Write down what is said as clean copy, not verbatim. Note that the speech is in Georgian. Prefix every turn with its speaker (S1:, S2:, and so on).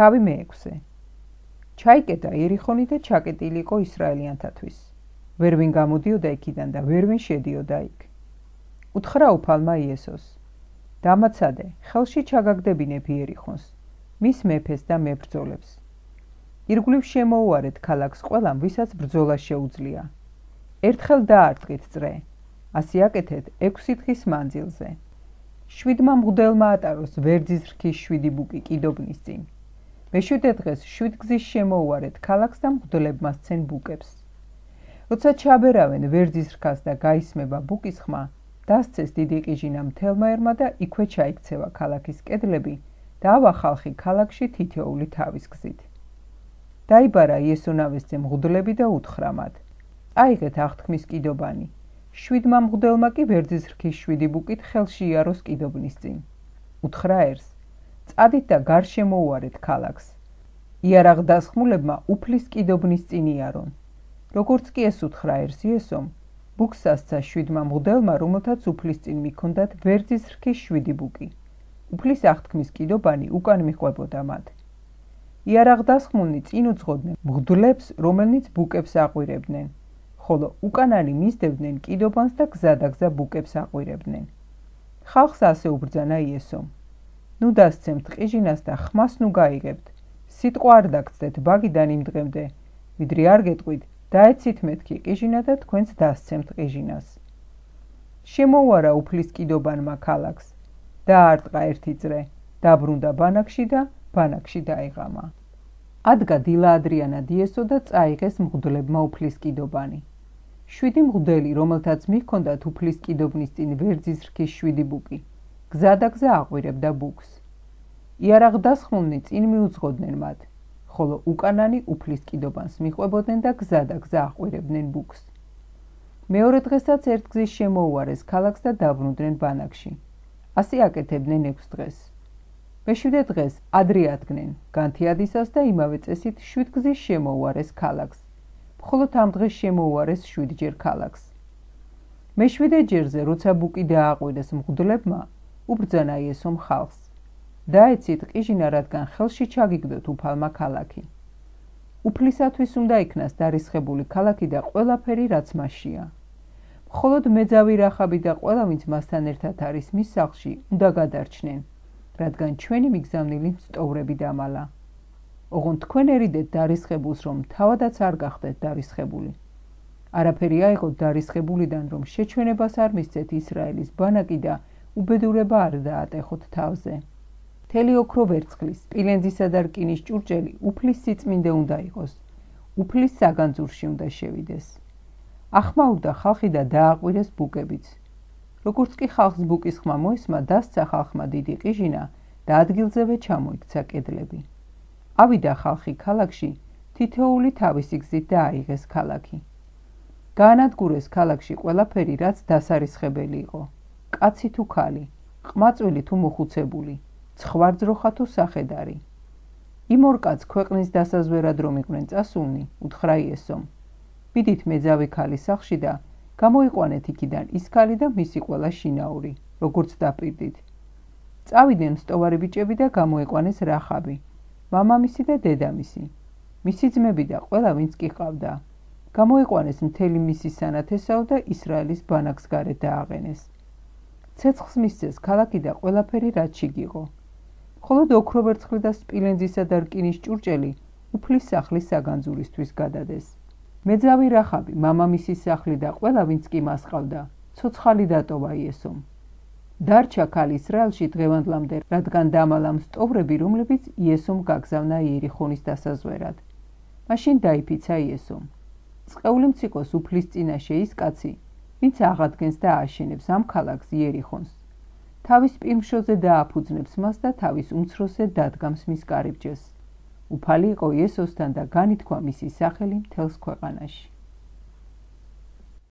S1: თავი მე-6. ჩაიკეტა ერიხონი და ჩაკეტილი იყო ისრაელიანთათვის. ვერვინ გამოდიოდა იქიდან და ვერვინ შედიოდა იქ. უთხრა უფალმა იესოს: დამაცადე, ხელში ჩაგაგდებინებ ერიხონს, მის მეფეს და მებრძოლებს. ირგვლივ შემოუარეთ ქალაქს ყველამ, ვისაც ბრძოლა შეუძლია. ერთხელ დაარტყით წრე, ასე აკეთეთ 6 დღის მანძილზე. 7 მღვდელმა ატაროს ვერძის რქის 7 ბუკი კიდობნის წინ. მე-7 დღეს 7 გზის შემოუარეთ ქალაქს და მღვდლებმა სცენ ბუკებს. როცა ჩაბერავენ ვერძის რქას და გაისმება ბუკის ხმა, დასცეს დიდი ყიჟინა მთელმა ერმა და იქვე ჩაიქცევა ქალაქის კედლები და ავა ხალხი ქალაქში თითოეული თავის გზით. დაიბარა იესონავესზე მღვდლები და უთხრა მათ: აიღეთ აღთქმის კიდობანი. 7 მღვდელმა კი ვერძის რქის 7 ბუკით ხელში იაროს კიდობნის წინ. უთხრა ერს: წადით და გარშემოუარეთ ქალაქს. იარაღდასხმულებმა უფლის კიდობნის წინ იარონ. როგორც კი ეს უთხრა ერს იესომ, ბუკს ასცა 7 მღვდელმა, რომელთაც უფლის წინ მიქონდათ ვერძის რქის 7 ბუკი. უფლის აღთქმის კიდობანი უკან მიჰყვებოდა მათ. იარაღდასხმულნი წინ უძღოდნენ მღვდლებს, რომელნიც ბუკებს აყვირებდნენ, ხოლო უკანანი მისდევდნენ კიდობანს და გზადაგზა ბუკებს აყვირებდნენ. ხალხს ასე უბრძანა იესომ: ნუ დასცემთ ყიჟინას და ხმას ნუ გაიღებთ. სიტყვა არ დაგცდეთ ბაგიდან იმ დღემდე, ვიდრე არ გეტყვით, დაეცით მეთქი ყიჟინა და თქვენც დასცემთ ყიჟინას. შემოუარა უფლის კიდობანმა ქალაქს, დაარტყა ერთი წრე, დაბრუნდა ბანაკში და ბანაკში დაიღამა. ადგა დილა ადრიანად იესო და წაიღეს მღვდლებმა უფლის კიდობანი. 7 მღვდელი, რომელთაც მიჰქონდათ უფლის კიდობნის წინ ვერძის რქის 7 ბუკი, გზადაგზა აყვირებდა ბუკს. იარაღდასხმულნი წინ მიუძღოდნენ მათ, ხოლო უკანანი უფლის კიდობანს მიჰყვებოდნენ და გზადაგზა აყვირებდნენ ბუკს. მეორე დღესაც ერთ გზის შემოუარეს ქალაქს და დაბრუნდნენ ბანაკში. ასე აკეთებდნენ 6 დღეს. მე-7 დღეს ადრე ადგნენ, განთიადისას და იმავე წესით 7 გზის შემოუარეს ქალაქს. მხოლოდ ამ დღეს შემოუარეს 7 ჯერ ქალაქს. მე-7 ჯერზე, როცა ბუკი დააყვირეს მღვდლებმა, უბრძანა იესომ ხალხს: დაეცით ყიჟინა, რადგან ხელში ჩაგიგდოთ უფალმა ქალაქი. უფლისათვის უნდა იქნას დარისხებული ქალაქი და ყველაფერი, რაც მასშია. მხოლოდ მეძავი რახაბი და ყველა, ვინც მასთან ერთად არის მის სახლში, უნდა გადარჩნენ, რადგან ჩვენი მიგზავნილი სწოვრები დამალა. ოღონდ თქვენ ერიდეთ დარისხებულს, რომ თავადაც არ გახდეთ დარისხებული. არაფერი აიღოთ დარისხებულიდან, რომ შეჩვენებას არ მისცეთ ისრაელის ბანაკი და უბედურება არ დაატეხოთ თავზე. მთელი ოქრო ვერცხლის, სპილენძისა და რკინის ჭურჭელი უფლის სიწმინდე უნდა იყოს, უფლის საგანძურში უნდა შევიდეს. ახმაურდა ხალხი და დააყვირეს ბუკებიც. როგორც კი ხალხს ბუკის ხმა მოისმა, დასცა ხალხმა დიდი ყიჟინა და ადგილზევე ჩამოიქცა კედლები. ავიდა ხალხი ქალაქში, თითოეული თავისი გზით და აიღეს ქალაქი. გაანადგურეს ქალაქში ყველაფერი, რაც დასარისხებელი იყო, კაცი თუ ქალი, ყმაწვილი თუ მოხუცებული, ცხვარძროხა თუ სახედარი. იმ ორ კაცს ქვეყნის დასაზვერად რომ იყვნენ წასულნი, უთხრა იესომ: მიდით მეძავი ქალის სახლში და გამოიყვანეთ იქიდან ის ქალი და მისი ყველა შინაური, როგორც დაპირდით. წავიდნენ სტოვარი ბიჭები და გამოიყვანეს რახაბი, მამამისი და დედამისი, მისი ძმები და ყველა, ვინც კი ჰყავდა. გამოიყვანეს მთელი მისი სანათესაო და ისრაელის ბანაკს გარეთ დააყენეს. ცეცხლს მისცეს ქალაქი და ყველაფერი, რაც შიგ იყო. მხოლოდ ოქრო ვერცხლი და სპილენძისა და რკინის ჭურჭელი უფლის სახლის საგანძურისთვის გადადეს. მეძავი რახაბი, მამამისის სახლი და ყველა, ვინც კი მას ჰყავდა, ცოცხალი დატოვა იესომ. დარჩა ქალი ისრაელში დღევანდლამდე, რადგან დამალა მსტოვრები, რომლებიც იესომ გაგზავნა იერიხონის დასაზვერად. მაშინ დაიფიცა იესომ: წყეულიმც იყოს უფლის წინაშე ის კაცი, ვინც აღადგენს და ააშენებს ამ ქალაქს იერიხონს. თავის პირმშოზე დააფუძნებს მას და თავის უმცროსზე დადგამს მის კარიბჭეს. უფალი იყო იესოსთან და განითქვა მისი სახელი მთელს ქვეყანაში.